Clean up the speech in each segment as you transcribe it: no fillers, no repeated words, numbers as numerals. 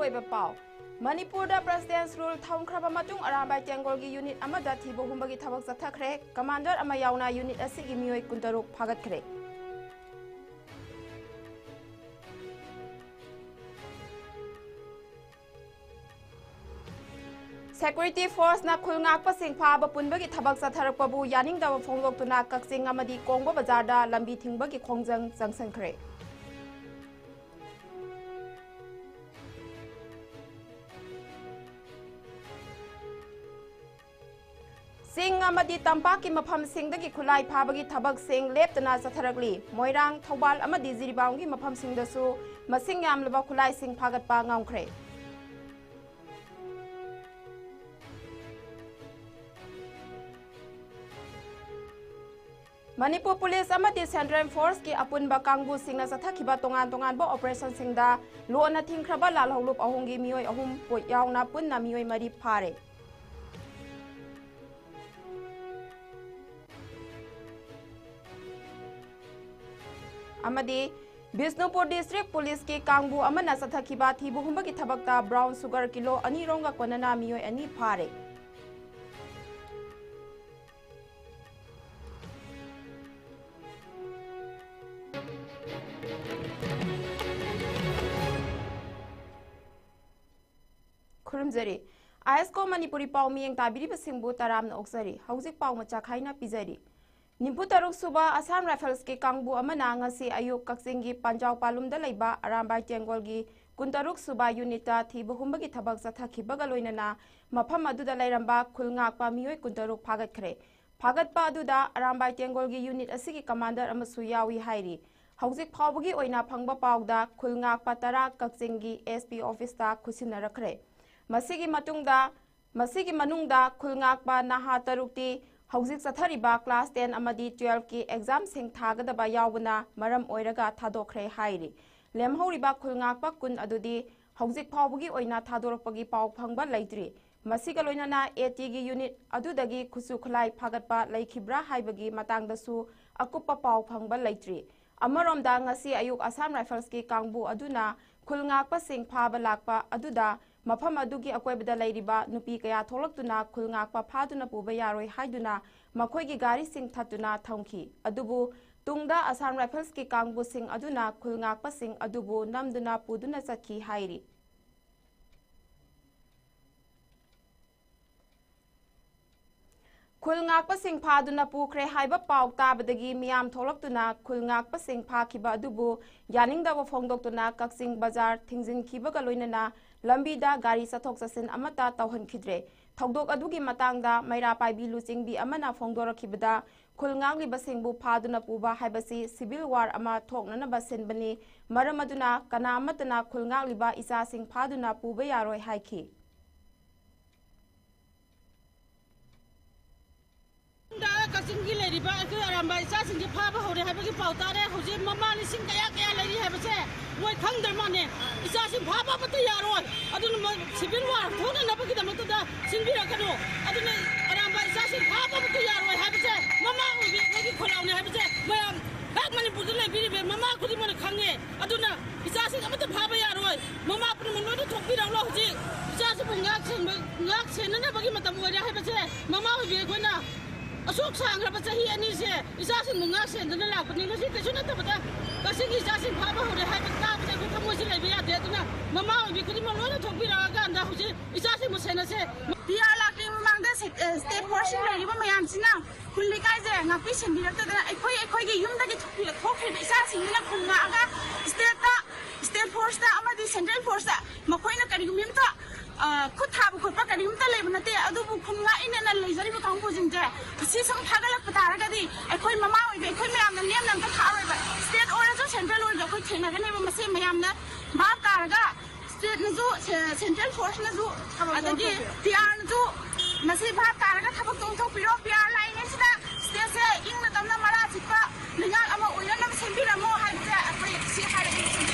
मरुओइबा पाव Manipur precedence rule थौंख्रबा मतुंग अरांबाई Tenggol की unit अमदा थीबा हुंबगी थबक चथखरे commander अमा यावना unit असिगी मियोय कुंतरुक फागतखरे Security Force na khulngak pasing phaba punbagi thabak satharakpabu yaningdawa phongdoktuna kaksing amadi kongba bazarda lambi thingbagi khongjang jangsankhre Sing amadi tampaki mapham singdagi khulai phabagi thabak sing leptana satharakli Moirang Thobal amadi Ziribaunggi mapham singdasu masing yamlaba khulai sing phagatpa ngaungkhre Manipur Police amati Central Force ki apunba kangbu singna sathakiba tongan bo operation singda luona thingkraba lalholup ahungi mioi ahum poi yauna punna mioi mari phare amadi Bisnupur District Police ki kangbu amana sathakiba thibu humba ki thabakta brown sugar kilo ani ronga konana mioi ani phare Kurumzari Asko Manipuri Pau Miyang Tabiri Basingbu Taram na Oksari Hauzik Pau Machakaina Pizari Nimputaruk Suba Assam Rifles ke Kangbu Amana ngasi ayuk kaksingi Panjau Palum Dalaiba Arambai Tengolgi Kuntaruk Suba Unita Thibu Humbagi Tabak Sathaki Bagaloinana Mapam Aduda Lairamba Kulngak Pa Miyoy Kuntaruk Pagat Kre Pagat Pa Aduda Arambai Tengolgi Unit Asigi Commander Amasu Yawi Hairi Hauzik Paubugi Oina Pangba Pauda Kulngak Pa Tara kaksingi SP Office Ta Kusinarakhre Masigi manungda khulngakpa naha tarukti hauzik sathariba class 10 amadi 12 ki exam sing thagadaba yawbana maram oiraga thadokre hairi lemhoriba khulngakpa kun adudi hauzik phawbugi oina thadorakpagi paw phangba leitri masiga loinana AT gi unit adudagi khusu khulai phagatpa leikhibra haibagi matangdasu akuppa paw phangba leitri amaromda ngasi ayuk Assam Rifles ki kangbu aduna khulngakpa sing phaba lakpa aduda Mafam adugi akwebada lairiba nupi kaya tholaktuna khulngakpa phaduna puba yaroi haiduna makhoigi gari sing thatuna thongki adubu tungda Assam Rifles ki kangbu sing aduna khulngakpa sing adubu namduna puduna sakhi hairi Khulngakpa sing phaduna pukre haiba paw tabadagi miyam tholaktuna khulngakpa sing phakhiba adubu yaningdawa phongdoktuna kaksing bazar thingjin khibaga loinana Lambida gari sathok sasin amata tauhan khidre thogdok adugi matangda maira paibi luchingbi amana phongdorakhibada khulngangli basingbu phaduna puba haibasi civil war ama thoknana basenbani maramaduna kana amatana khulngangli ba isa sing phaduna puba yaroi haiki Kasingi lady ba ko aramba isa singi phaba hore habagi pautare hoje mama ni sing kaya lady habase woi thangdar mane isa sing phaba pata yaroi aduna civil war thona nabagi damata da singi rakano aduna aramba isa sing phaba pata yaroi habase mama ugi kholaune habase mayam bak mani budule biri mama khudi mone khange aduna isa sing amata phaba yaroi mama apne mono to thokbi rawlo hoje isa sing ngak sen na bagi matam ore habase mama ugi koina Asok sang rapat sahi ani se isa sing mungak sen dana la pani lo si te suna ta bata kasing isa sing phaba hore hai ta bata ko thamo si lai ya de tuna mama bi kudi mo lo thok bi ra ga anda hu si isa sing mo sen se dia la ki mang da state portion lai ba mayam sina khulli kai je ngak pi sen bi ra ta da ai khoi gi yum da gi thok ri isa sing na khunga aga state force da amadi central force da makhoi na kari gum ta Kuthabu khutpa karimta lebnate adubu khunga inena leizari bakang pujingje si sang thagalak pataragadi ekhoi mama oibe ekhoi mayam na niam nam ta tharoiba state or jo central or ekhoi thengna gane ba mase mayam na ba taraga state na jo central force na jo adagi PR na jo mase ba taraga thabak tong thok piro PR line ne sida state se ing na tamna mara chikpa lingal ama oina na sembira mo haibja ekhoi si haragi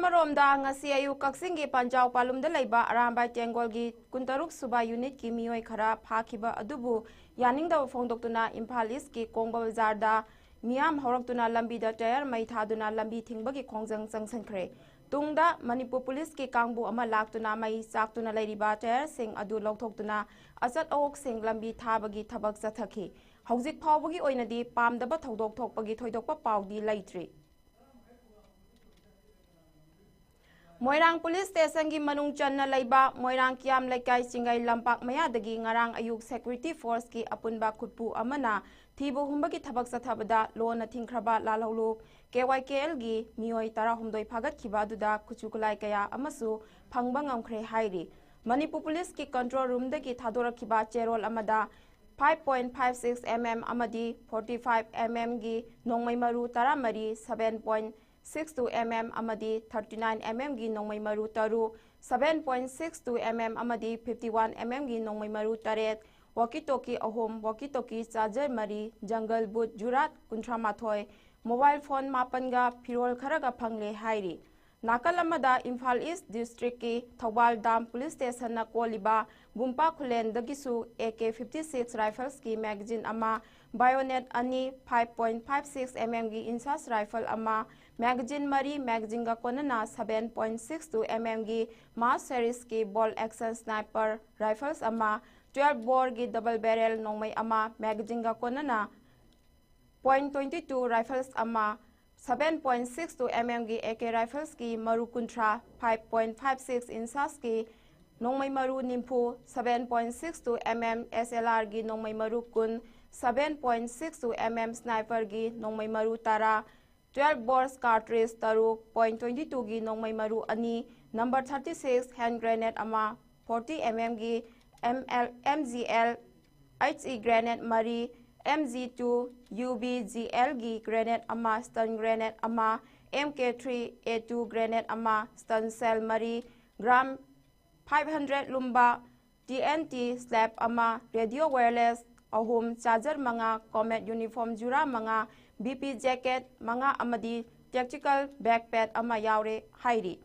Maromda ngasi ayu kaksingi Panjau Palumda laiba Arambai Tengolgi Kuntaruk Suba Unit ki mioi khara phakhiba adubu yaningda phongdoktuna Imphal East ki Kongba Bazarda मियाम हौरक्तुना लंबीदा tyre मई थादुना लंबी थिंगबगी खोंजंग चंगसनख्रे तुंगदा Manipur police की कांगबु अमा लाक्तुना मई चाक्तुना लैरिबा tyre सिंग अदु लौथोक्तुना अचत अवोक सिंग लंबी थाबगी थबक चथखि हौजिक फावबगी ओइनदी पामदबा थौदोक थोकपगी थोइदोकपा पावदी लैत्रि मोइरांग पुलिस स्टेशन की मनुंग चन्ना लैबा मोइरांग कियाम लैकाई चिंगाई लंपाक मयादगी ngarang अयुक सेक्यूरिटी फोर्स की अपुनबा खुटपु अमना थीबो हुंबगी थबक चथबदा लोन थिंख्रबा लालौलुक KYKL गी मियोई तरा हुमदोई फागतखिबा अदुदा कुचुकुलाई कया अमसु फंगबा ngamkhre हाइरि मणिपुर पुलिस की कंट्रोल रूम दगी थादोरखिबा चेरोल अमदा 5.56 mm अमदी 45 mm गी नोंगमै मरु तरा मरी 7.62 mm अमदी 39 mm गी नोंगमै मरु तरु 7.62 mm अमदी 51 mm गी नोंगमै मरु तरेत वॉकी टॉकी अहोम वॉकी टॉकी चार्जर मरी जंगल बुट जुरात कुंट्रा माथोय मोबाइल फोन मापनगा फिरोल खरगा फंगले हाइरी नाकल अमदा इम्फाल ईस्ट डिस्ट्रिक्ट की थौबाल दाम पुलिस स्टेशन न कोलिबा गुम्पा खुलेन दगिसु AK-56 राइफल्स की मैगजीन अमा बायोनेट अनि 5.56 mm की इंसास राइफल अमा मैगजीन मरी मैगजीन का कोनना 7.62 mm की मास सीरीज की बॉल एक्शन स्नाइपर राइफल्स अमा 12 बोर की डबल बैरल नोंगमै अमा मैगजीन का कोनना .22 राइफल्स अमा 7.62 mm की AK राइफल्स की मरु कुंट्रा 5.56 इंसास की नोंगमै मरु निम्फु 7.62 mm SLR की नोंगमै मरु कुन 7.62 mm स्नाइपर की नोंगमै मरु तारा 12 बोर्स कार्ट्रिज तरु .22 की नोंगमै मरु अनि नंबर 36 हैंड ग्रेनेड अमा 40 mm की MGL HE ग्रेनेड मरी MG2 UBGL की ग्रेनेड अमा स्टन ग्रेनेड अमा MK3A2 ग्रेनेड अमा स्टन सेल मरी ग्राम 500 लुम्बा TNT स्लैब अमा रेडियो वायरलेस अहोम चार्जर मंगा कॉमेट यूनिफॉर्म जुरा मंगा BP जैकेट मंगा अमदी टैक्टिकल बैकपैक अमा यावरे हाइरी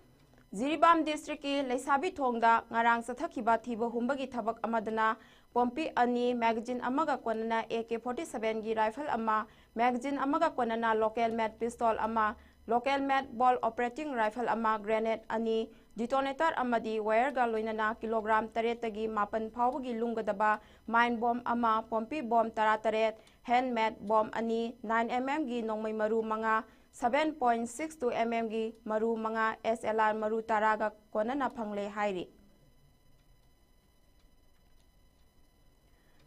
जिरीबाम डिस्ट्रिक्ट की लैसाबी थोंगदा ngarang चथखिबा थीबो हुंबगी थबक अमदना पोम्पी अनि मैगजीन अमगा कोनना AK-47 की राइफल अमा मैगजीन अमगा कोनना लोकल मैट पिस्तौल अमा local made bolt operating rifle अमा ग्रेनेड अनि डिटोनेटर अमदी वायर गा लोइनना किलोग्राम 3 तगी 4 फावगी लुंगदबा माइन बॉम्ब अमा पोम्पी बॉम्ब 13 हैंडमेड बॉम्ब अनि 9 mm की नोंगमै मरु मंगा 7.62 mm की मरु मंगा SLR मरु तारागा कोनना फंगले हाइरी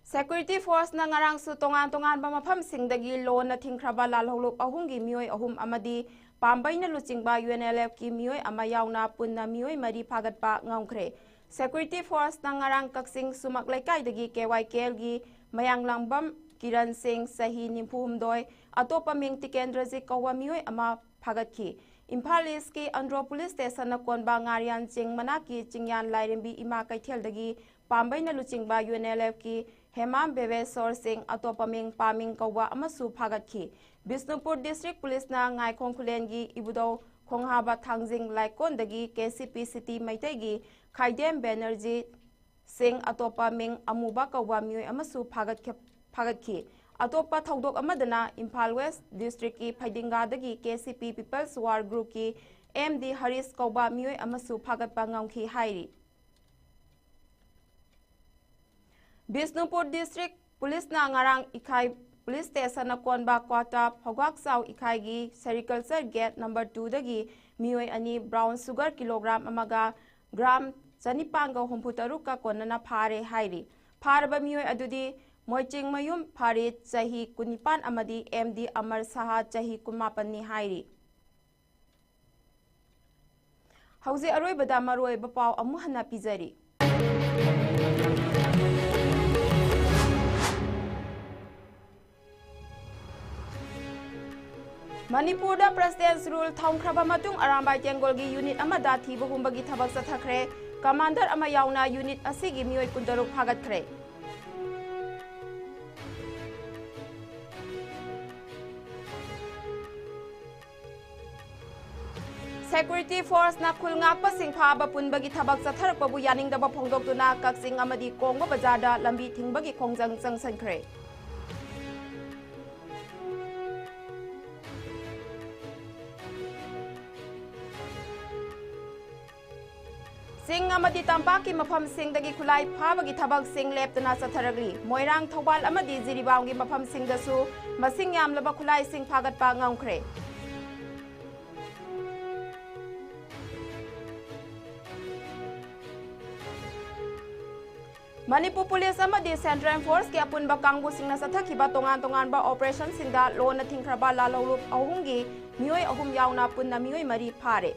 सेक्यूरिटी फोर्स ना ngarang su tongan tongan ba mafam singdagi loan na thingkraba lalholuk ahungi mioi ahum amadi pambai na luchingba UNLF ki mioi ama yauna punna mioi mari phagatpa ngamkhre security force na ngarang kaksing sumak laikai dagi KYKL gi mayang langbam Kiran Singh Sahi Nimphum doi atopa ming Tikendraji kawa mioi ama phagatki Imphal East की अंड्रो police station न कोनबा ngarian ching mana की चिंगयान लाइरेंबी इमा कैथेल दगी पाम्बै न लुचिंगबा UNLF की Hemam बेवेसोर Singh अतोपमिंग पामिंग कौवा अमसु फागतखि बिष्णुपुर डिस्ट्रिक्ट पुलिस ना ngaikong खुलेन की इबुदो खोंहाबा थांजिंग लाइकोन दगी KCP सिटी मैतैगी खाइदेम बैनर्जी सिंह अतोपमिंग अमुबा कौवा मियोय अमसु फागतखि अतोपा थौदोक अमदना इम्फाल वेस्ट डिस्ट्रिक्ट की फैदिंगा दगी KCP पीपल्स वार ग्रुप की MD हरीश कौबा मियोय अमसु फागतपा ngamखि हाइरी बिष्णुपुर डिस्ट्रिक्ट पुलिस ना ngarang इखाई पुलिस स्टेशन कोनबा क्वाटा फगवाक साउ इखाईगी सेरिकल्चर गेट नंबर 2 दगी मियोय अनि ब्राउन शुगर किलोग्राम अमगा ग्राम 950 का कोनना फारे हाइरी फारबा मियोय अदुदी मोइचिंग मयुम फारी चाही 19 अमदी MD अमर साहा चाही 19 हाइरी हौजे अरोइबदा मरोइबा पाव अमुहना पिजरी मणिपुर प्रेसिडेंस रूल थौंख्रबा मतुंग अरामबाई तेंगोल की यूनिट अमदा थीबा हुंबगी थबक चथखरे कमांडर अमा यावना यूनिट असिगी मियोय 16 फागतखरे सेक्यूरिटी फोर्स ना खुलंगाकपा सिंफाबा पुनबगी थबक चथरकपबु यानिंगदबा फोंदोक्तुना कक्सिंग अमदी कोंगबा बाजारदा लंबी थिंगबगी खोंजंग चंगसनखरे सिंह अमदी तंपाकी मफम सिंगदगी खुलाई फाबगी थबक सिंग लेप्तना चथरगली मोइरांग थौबाल अमदी जिरिबांगी मफम सिंगदसु मसिंग यामलबा खुलाई सिंग फागतपा ngamkhre Manipur Police amadi Central Force ke apunba kangbu singna sathakhiba tongan ba operation singda lona thingkhraba lalolup ahumgi mioi ahum yauna punna mioi mari phare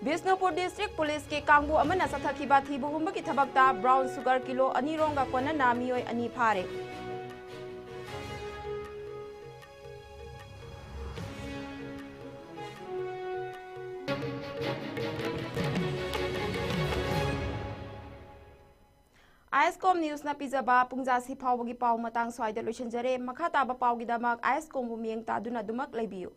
Bisnupur District Police ke kangbu amana sathakhiba thibu humba ki thabakta brown sugar kilo ani ronga kona na mioi ani phare ISCOM News na pizaba pungjasi phawgi paw matang swaida loisenjare makha taba pawgi damak ISCOM bu mieng ta duna dumak leibiu